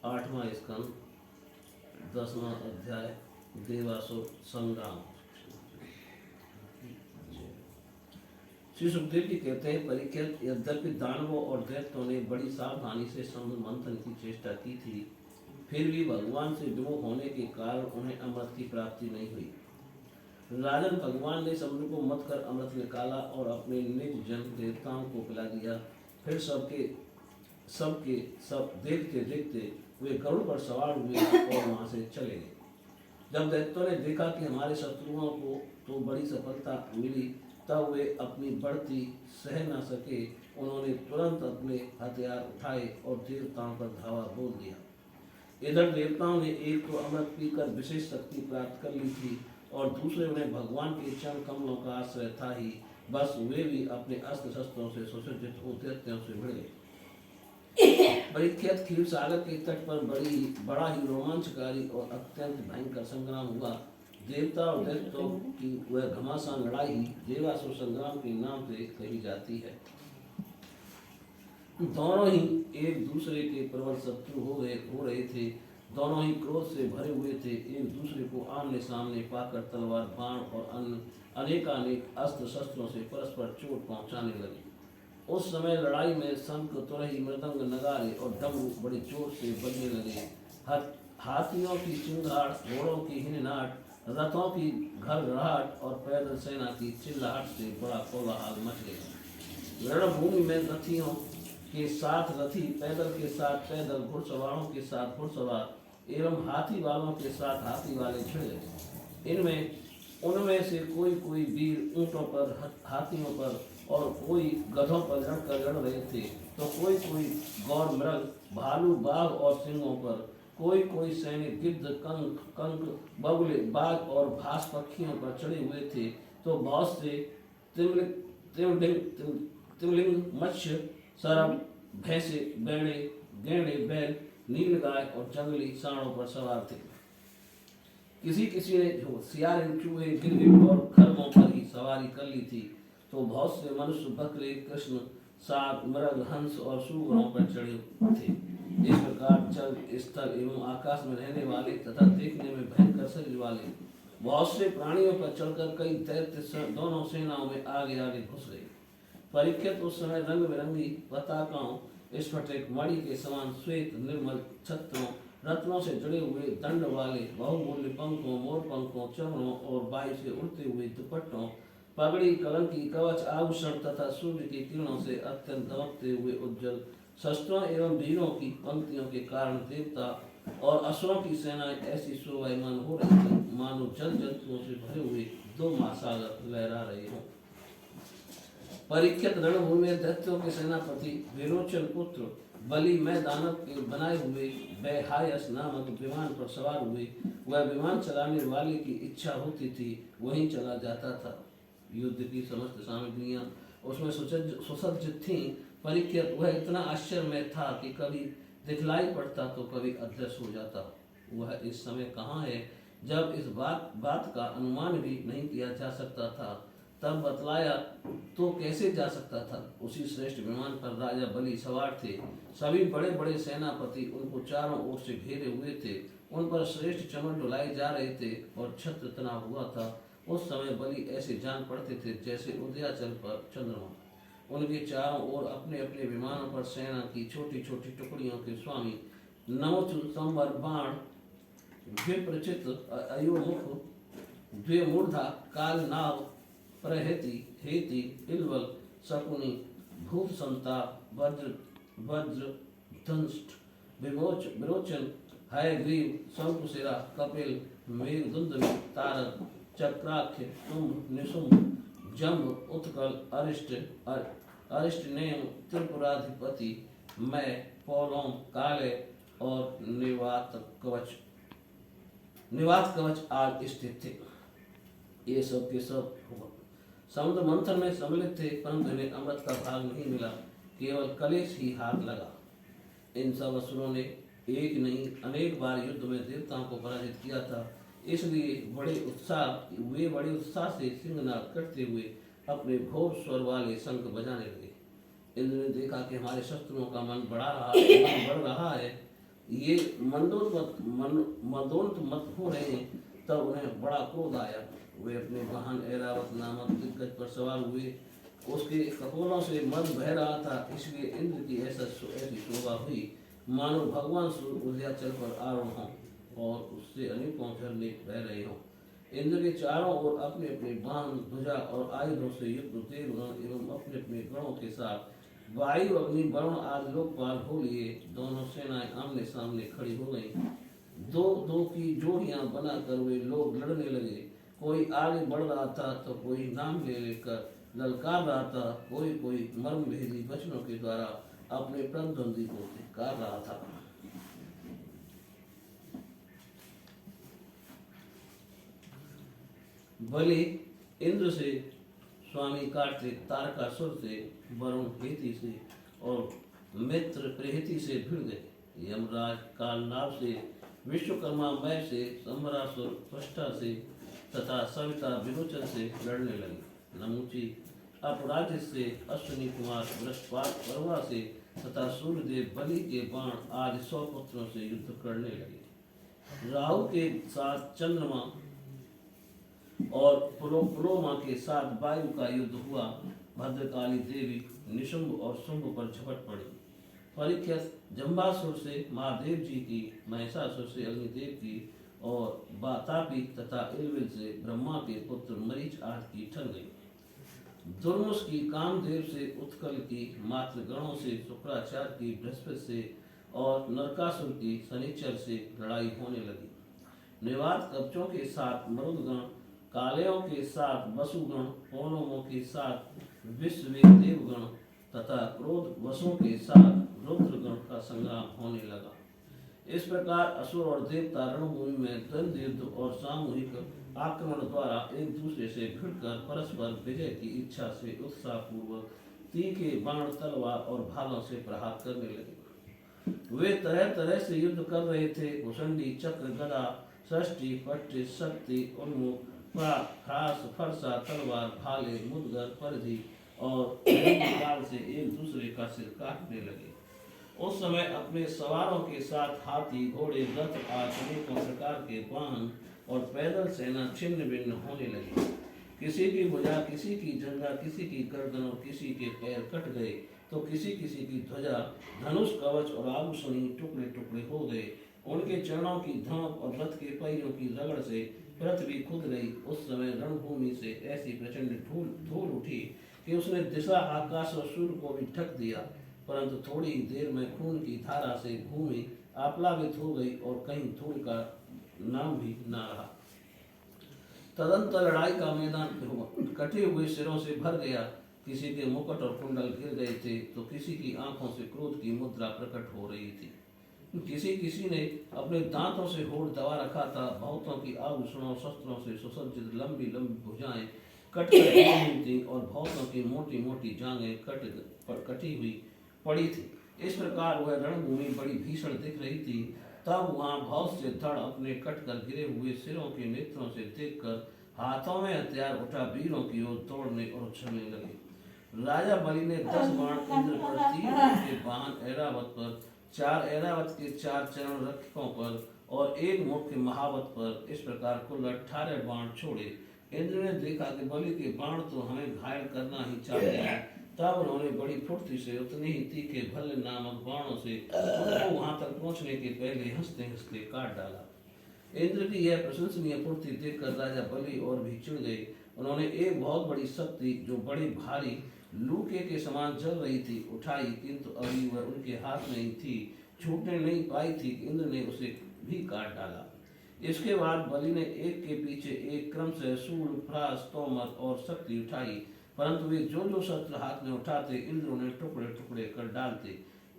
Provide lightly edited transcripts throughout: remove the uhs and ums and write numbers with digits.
8वां स्कंद 10वां अध्याय देवासुर संग्राम। श्री सुखदेव जी कहते हैं, परीक्षित, यद्यपि दानवों और दैत्यों ने बड़ी सावधानी से समुद्र मंथन की चेष्टा की थी, फिर भी भगवान से विमुख होने के कारण उन्हें अमृत की प्राप्ति नहीं हुई। राजन, भगवान ने समुद्र को मत कर अमृत निकाला और अपने निज जन देवताओं को पिला दिया। फिर सब देखते देखते वे गरुड़ पर सवार हुए और वहां से चले गए। जब दैत्यों ने देखा कि हमारे शत्रुओं को तो बड़ी सफलता मिली, तब वे अपनी बढ़ती सह न सके। उन्होंने तुरंत अपने हथियार उठाए और देवताओं पर धावा बोल दिया। इधर देवताओं ने एक तो अमृत पीकर विशेष शक्ति प्राप्त कर ली थी और दूसरे उन्हें भगवान के चरण कमलों का आश्रय था ही, बस वे भी अपने अस्त्र शस्त्रों से सुसज्जित दैत्यों से भिड़ गए। परीक्षित, क्षीर सागर के तट पर बड़ा ही रोमांचकारी और अत्यंत भयंकर संग्राम हुआ। देवता और दैत्यों की वह घमासान लड़ाई देवासुर संग्राम के नाम से कही जाती है। दोनों ही एक दूसरे के प्रबल शत्रु हो रहे थे। दोनों ही क्रोध से भरे हुए थे। एक दूसरे को आमने सामने पाकर तलवार, बाण और अनेकानेक अस्त्र शस्त्रों से परस्पर चोट पहुंचाने लगे। उस समय लड़ाई में शंख, तुरही, मृदंग, नगारे और डमरू बड़ी जोर से बजने लगे। हाथियों की चिंगाड़, घोड़ों की हिनहाट, रथों की घरघराहट और पैदल सेना की चिल्लाहट से बड़ा कोलाहल मच गया। रणभूमि में रथियों के साथ रथी, पैदल के साथ पैदल, घुड़सवारों के साथ घुड़सवार एवं हाथी वालों के साथ हाथी वाले भिड़ गए। उनमें से कोई वीर ऊंटों पर, हाथियों पर और कोई गधों पर लड़ रहे थे, तो कोई गौर मृग, भालू, बाघ और सिंहों पर, कोई सैनिक गिद्ध, कंक, बगुले, बाघ और भास पक्षियों पर चढ़े हुए थे, तो बहुत से तिमलिंग, मत्स्य, सरब, भैंसे, गैंडे, बैल, नीलगाय और जंगली सांडों पर सवार थे। किसी ने होशियार चूहे, गिरगिट और खरगों पर ही सवारी कर ली थी, तो बहुत से मनुष्य, बकरे, कृष्ण, साग, मृग, हंस और सूगरों पर चढ़े थे। इस प्रकार जल, स्थल एवं आकाश में रहने वाले तथा देखने में भयंकर शरीर वाले बहुत से प्राणियों पर चढ़कर कई दैत्य दोनों सेनाओं में आगे आगे घुस गए। परीक्षित, उस समय रंग बिरंगी पताकाओं, स्फटिक मणि के समान श्वेत निर्मल छत्रों, रत्नों से जड़े हुए दंड वाले बहुमूल्य पंखों, मोर पंखों, चमड़ों और बाई से उड़ते हुए दुपट्टों, पगड़ी, कलंकी, कवच, आभूषण तथा सूर्य की किरणों से अत्यंत दमकते हुए उज्जवल शस्त्रों एवं वीरों की पंक्तियों के कारण देवता और असुरों की सेनाएं ऐसी शोभायमान हो रही थी, मानो जल जंतुओं से भरे हुए दो महासागर लहरा रहे हों। परीक्षित, रणभूमि में दैत्यों के सेनापति विरोचन पुत्र बलि में दानव के बनाए हुए बेहायस नामक विमान पर सवार हुए। वह विमान चलाने वाले की इच्छा होती थी वहीं चला जाता था। युद्ध की समस्त सामग्रियां उसमें सुसज्जित थीं। परीक्षित, वह इतना आश्चर्यमय था कि कभी दिखलाई पड़ता तो कभी अदृश्य हो जाता। वह इस समय कहाँ है, जब इस बात का अनुमान भी नहीं किया जा सकता था, तब बतलाया तो कैसे जा सकता था। उसी श्रेष्ठ विमान पर राजा बलि सवार थे। सभी बड़े बड़े सेनापति उनको चारों ओर से घेरे हुए थे। उन पर श्रेष्ठ चमन डुलाए जा रहे थे और छत्र तना हुआ था। उस समय बलि ऐसे जान पड़ते थे जैसे उदयाचल पर चंद्रमा। उनके चारों ओर अपने अपने विमानों पर सेना की छोटी छोटी टुकड़ियों के स्वामी नमोचु, संवर, बाण, द्विप्रचित, अयोमुख, द्विमूर्धा, काल, नाव, प्रहति, हेति, इल्वल, शकुनी, भूत संताप, वज्र, दंष्ट, विरोचन, हयग्रीव, शंकुशिरा, कपिल, मेघदुंदुभि, तारक, चक्राख्य, तुम्भ, निशुंभ, जम्ब, उत्कल, अरिष्टनेम, त्रिपुराधिपति, मैं, पौलोम, काले और निवात कवच आदि स्थित थे। ये सब के सब समुद्र मंथन में सम्मिलित थे, परंतु इन्हें अमृत का भाग नहीं मिला, केवल कलेश ही हाथ लगा। इन सब असुरों ने एक नहीं अनेक बार युद्ध में देवताओं को पराजित किया था, इसलिए वे बड़े उत्साह से सिंहनाद करते हुए अपने घोर स्वर वाले शंख बजाने लगे। इंद्र ने देखा कि हमारे शत्रुओं का मन बढ़ रहा है, ये मदोन्मत्त हो रहे हैं, तब उन्हें बड़ा क्रोध आया। वे अपने वाहन ऐरावत नामक दिग्गज पर सवार हुए। उसके कपोलों से मद बह रहा था, इसलिए इंद्र की ऐसी शोभा हुई मानो भगवान सूर्य उदयाचल पर आरूढ़ हों और उससे अनेकों झरने बह रहे हों। इंद्र के चारों ओर अपने अपने बाण, ध्वजा और आयुधों से युक्त देवगण एवं अपने अपने गणों के साथ वायु, अग्नि, वरुण आदि लोकपाल हो लिए दोनों सेनाएं आमने सामने खड़ी हो गईं। दो दो की जोड़ियां बनाकर वे लोग लड़ने लगे। कोई आगे बढ़ रहा था तो कोई नाम ले लेकर ललकार रहा था, कोई कोई मर्म भेदी वचनों के द्वारा अपने प्रतिद्वंदी को धिक्कार रहा था। बलि इंद्र से, स्वामी कार्तिक तारकासुर से, वरुण हेति से और मित्र प्रेहति से भिड़ गए। यमराज कालनाभ से, विश्वकर्मा मय से, संभरासुर त्वष्टा से तथा सविता विरोचन से लड़ने लगे। नमुची अपराजित से, अश्विनी कुमार बृहस्पति पर्वा से तथा सूर्यदेव बलि के बाण आदि 100 पुत्रों से युद्ध करने लगे। राहु के साथ चंद्रमा और पुलोमा के साथ वायु का युद्ध हुआ। भद्रकाली देवी निशुंभ और शुंभ पर झपट पड़ी। परीक्षित जंबासुर से महादेव जी की, महिषासुर से अग्निदेव की और वातापी तथा इलविल से ब्रह्मा के पुत्र मरीच आदि की ठन गई। दुर्मुष की कामदेव से, उत्कल की मातृगणों से, शुक्राचार्य की बृहस्पति से और नरकासुर की शनिचर से लड़ाई होने लगी। निवात कवचों के साथ मरुदगण, कालेयों के साथ वसुगण, पौनों के साथ विश्वदेवगण तथा क्रोध वसों के साथ रुद्रगण का संग्राम होने लगा। इस प्रकार असुर और देवता रणभूमि में द्वंद्व युद्ध और सामूहिक आक्रमण द्वारा एक दूसरे से भिड़कर परस्पर विजय की इच्छा से उत्साहपूर्वक तीखे बाण, तलवार और भालों से प्रहार करने लगे। वे तरह तरह से युद्ध कर रहे थे। भुसंडी, चक्र, गदा, षष्ठी, पट्टी, शक्ति, उन्मुख, फ्रास, फरसा, तलवार, भाले, मुदगर, परिधि और काल से एक दूसरे का सिर काटने लगे। उस समय अपने सवारों के साथ हाथी, घोड़े, रथ आदि अनेकों प्रकार के वाहन और पैदल सेना छिन्न भिन्न होने लगी। किसी की भुजा, किसी की जंघा, किसी की गर्दन और किसी के पैर कट गए तो किसी किसी की ध्वजा, धनुष, कवच और आभूषणी टुकड़े टुकड़े हो गए। उनके चरणों की धमक और रथ के पहियों की रगड़ से पृथ्वी खुद गई। उस समय रणभूमि से ऐसी प्रचंड धूल उठी कि उसने दिशा, आकाश और सूर्य को भी ढक दिया, परंतु थोड़ी ही देर में खून की धारा से भूमि आप्लावित हो गई और कहीं धूल का नाम भी न रहा। तदंतर लड़ाई का मैदान कटे हुए सिरों से भर गया। किसी के मुकुट और कुंडल गिर गए थे तो किसी की आंखों से क्रोध की मुद्रा प्रकट हो रही थी। किसी ने अपने दांतों से होड़ दबा रखा था। बहुतों की आभूषणों शस्त्रों से सुसज्जित लंबी लंबी भुजाएं कट कर थी और बहुतों की मोटी मोटी जांघें कटी हुई पड़ी थी। इस प्रकार वह रणभूमि बड़ी भीषण दिख रही थी। तब वहां बहुत से धड़ अपने कटकर गिरे हुए सिरों के नेत्रों से देखकर हाथों में हथियार उठा वीरों की ओर दौड़ने और उछलने लगे। राजा बलि ने 10 बाण इंद्र पर, 3 के बाण ऐरावत पर, 4 ऐरावत के 4 चरण रक्षकों पर और 1 मुख्य महावत पर, इस प्रकार कुल 18 बाण छोड़े। इंद्र ने देखा कि बलि के बाण तो हमें घायल करना ही चाहते हैं। तब उन्होंने बड़ी फुर्ती से उतने ही तीखे भल्ल नामक बाणों से उनको वहां तक पहुंचने के पहले हंसते हंसते काट डाला। इंद्र की यह प्रशंसनीय फुर्ती देखकर राजा बलि और भी चिढ़ गए। उन्होंने एक बहुत बड़ी शक्ति जो बड़ी भारी लूके के समान जल रही थी उठाई, किंतु अभी वह उनके हाथ में ही थी, छूटने नहीं पाई थी कि इंद्र ने उसे भी काट डाला। इसके बाद बलि ने एक के पीछे एक क्रम से शूल, फ्रास, तोमर और शक्ति उठाई, परंतु वे जो शस्त्र हाथ में उठाते इंद्र उन्हें टुकड़े टुकड़े कर डालते।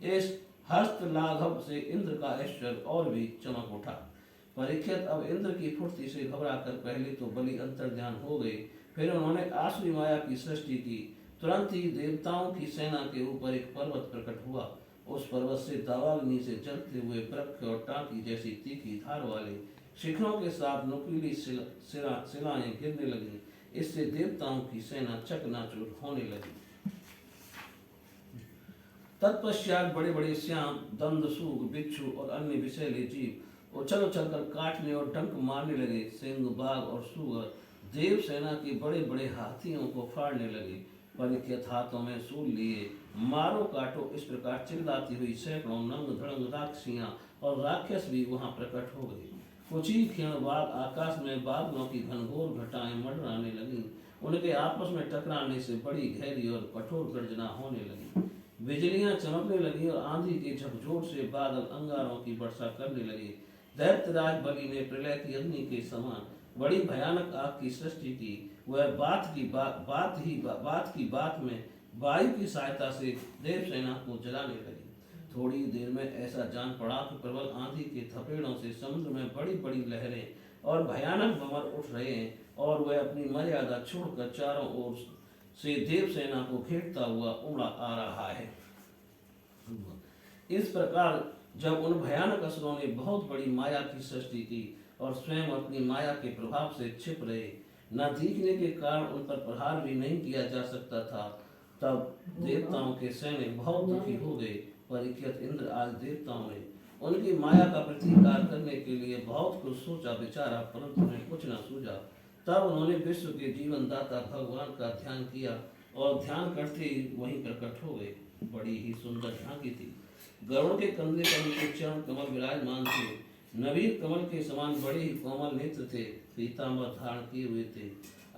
इस हस्त लाघव से इंद्र का ऐश्वर्य और भी चमक उठा। परीक्षित अब इंद्र की फुर्ती से घबराकर पहले तो बलि अंतर्ध्यान हो गए, फिर उन्होंने आसुरी माया की सृष्टि की। तुरंत ही देवताओं की सेना के ऊपर एक पर्वत प्रकट हुआ। उस पर्वत से दावाग्नि से जलते हुए वृक्ष और टांकी जैसी तीखी धार वाले शिखरों के साथ नुकीली शिलाएं गिरने लगी। इससे देवताओं की सेना चकनाचूर होने लगी। तत्पश्चात बड़े बड़े श्याम, दंद, सूग, बिच्छू और अन्य विषैले जीव उछल उछल कर काटने और डंक मारने लगे। सिंह, बाघ और सूअर देव सेना के बड़े बड़े हाथियों को फाड़ने लगे। परीक्षित हाथों में सूल लिए मारो काटो इस प्रकार चिल्लाती हुई सैकड़ों नंग धड़ंग राक्षसियां और राक्षस भी वहां प्रकट हो गए। कुछ ही क्षण बाद आकाश में बादलों की घनघोर घटाएं मंडराने लगीं। उनके आपस में टकराने से बड़ी गहरी और कठोर गर्जना होने लगी। बिजलियां चमकने लगी और आंधी के झकझोर से बादल अंगारों की वर्षा करने लगे। दैत्यराज बलि ने प्रलय की अग्नि के समान बड़ी भयानक आग की सृष्टि की। वह बात की बात में वायु की सहायता से देव सेना को जलाने लगी। थोड़ी देर में ऐसा जान पड़ा कि प्रबल आंधी के थपेड़ों से समुद्र में बड़ी बड़ी लहरें और भयानक भंवर उठ रहे हैं और वह अपनी मर्यादा छोड़कर चारों ओर से देव सेना को घेरता हुआ उमड़ा आ रहा है। इस प्रकार जब उन भयानक असुरों ने बहुत बड़ी माया की सृष्टि की और स्वयं अपनी माया के प्रभाव से छिप रहे, न दिखने के कारण उन पर प्रहार भी नहीं किया जा सकता था, तब देवताओं के सैनिक बहुत दुखी हो गए। परीक्षित, इंद्र आदि देवताओं ने उनकी माया का प्रतिकार करने के लिए बहुत कुछ सोचा विचारा, परंतु उन्हें कुछ न सूझा। तब उन्होंने विश्व के जीवन दाता भगवान का ध्यान किया और ध्यान करते ही वहीं प्रकट हो गए। बड़ी ही सुंदर झांकी थी। गरुड़ के कंधे पर उनके चरण कमल विराजमान थे। नवीन कमल के समान बड़े ही कोमल नेत्र थे। पीतांबर धारण किए हुए थे।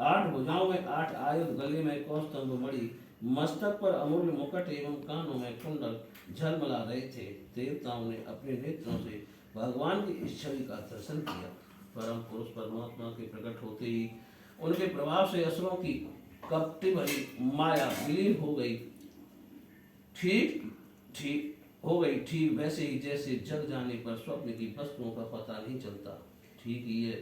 8 भुजाओं में 8 आयुध, गले में कौस्तुभ मणि, मस्तक पर अमूल्य मुकुट एवं कानों में कुंडल झलमला रहे थे। देवताओं ने अपने नेत्रों से भगवान की इस छवि का दर्शन किया। परम पुरुष परमात्मा के प्रकट होते ही उनके प्रभाव से असुरों की कपटी भरी माया विलीन हो गई। ठीक वैसे ही जैसे जग जाने पर स्वप्न की वस्तुओं का पता नहीं चलता। ठीक ही है,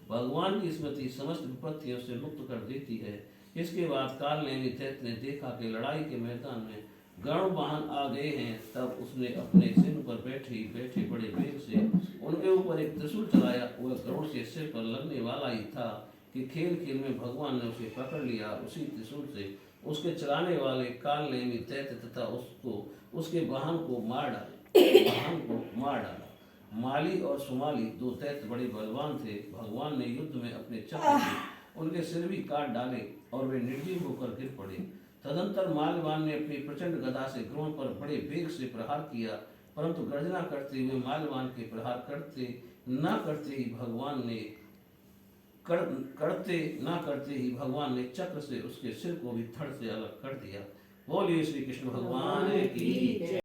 भगवान की स्मृति समस्त विपत्तियों से मुक्त कर देती है। इसके बाद कालनेमी दैत्य ने देखा कि लड़ाई के मैदान में गरुड़ वाहन आ गए हैं। तब उसने अपने सिंह पर बैठे बड़े वेग से उनके ऊपर एक त्रिशूल चलाया। वह गरुड़ के सिर पर लगने वाला ही था कि खेल खेल में भगवान ने उसे पकड़ लिया। उसी त्रिशूल से उसके चलाने वाले कालनेमी दैत्य तथा उसके वाहन को मार डाला। माली और सुमाली 2 दैत्य बड़े बलवान थे। भगवान ने युद्ध में अपने चक्र से उनके सिर भी काट डाले और वे निर्जीव होकर गिर पड़े। तदंतर माल्यवान ने अपनी प्रचंड गदा से गरुड़ पर बड़े वेग से प्रहार किया, परंतु गर्जना करते हुए माल्यवान के प्रहार करते ही भगवान ने चक्र से उसके सिर को भी धड़ से अलग कर दिया। बोलिए श्री कृष्ण भगवान की